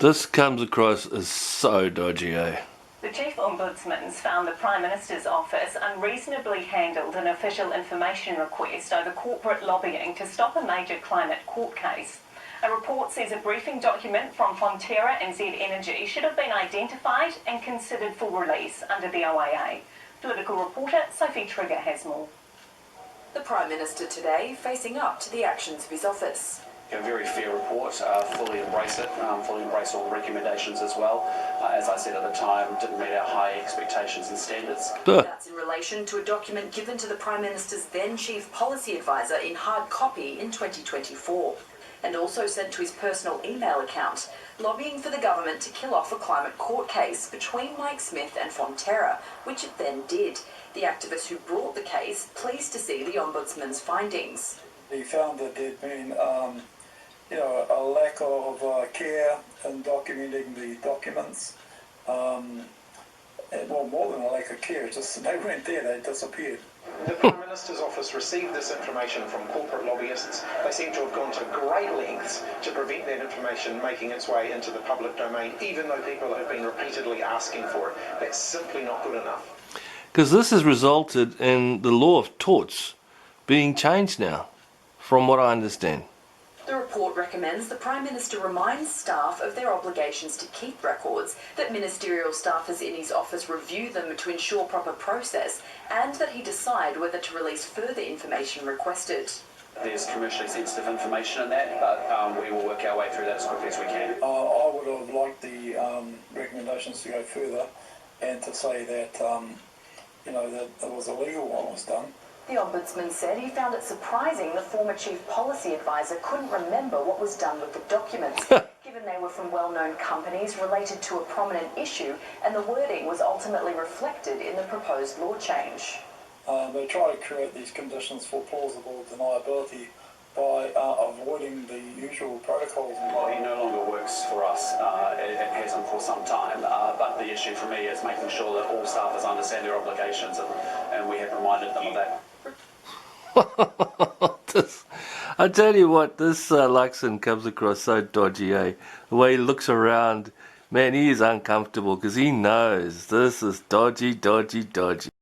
This comes across as so dodgy, eh? The Chief Ombudsman's found the Prime Minister's office unreasonably handled an official information request over corporate lobbying to stop a major climate court case. A report says a briefing document from Fonterra and Z Energy should have been identified and considered for release under the OAA. Political reporter Sophie Trigger has more. The Prime Minister today facing up to the actions of his office. A very fair report, fully embrace it, fully embrace all the recommendations as well. As I said at the time, didn't meet our high expectations and standards. That's in relation to a document given to the Prime Minister's then Chief Policy Advisor in hard copy in 2024, and also sent to his personal email account, lobbying for the government to kill off a climate court case between Mike Smith and Fonterra, which it then did. The activist who brought the case pleased to see the Ombudsman's findings. He found that there'd been a lack of care in documenting the documents. Well, more than a lack of care, it's just they weren't there, they disappeared. The Prime Minister's office received this information from corporate lobbyists. They seem to have gone to great lengths to prevent that information making its way into the public domain, even though people have been repeatedly asking for it. That's simply not good enough. Because this has resulted in the law of torts being changed now, from what I understand. The report recommends the Prime Minister reminds staff of their obligations to keep records, that ministerial staffers in his office review them to ensure proper process, and that he decide whether to release further information requested. There's commercially sensitive information in that, but we will work our way through that as quickly as we can. I would have liked the recommendations to go further and to say that, that it was illegal what was done. The Ombudsman said he found it surprising the former Chief Policy Advisor couldn't remember what was done with the documents, given they were from well-known companies related to a prominent issue, and the wording was ultimately reflected in the proposed law change. They try to create these conditions for plausible deniability by avoiding the usual protocols. Well, he no longer works for us. It hasn't for some time, but the issue for me is making sure that all staffers understand their obligations, and we have reminded them of that. I tell you what, this Luxon comes across so dodgy, eh? The way he looks around, man, he is uncomfortable because he knows this is dodgy, dodgy, dodgy.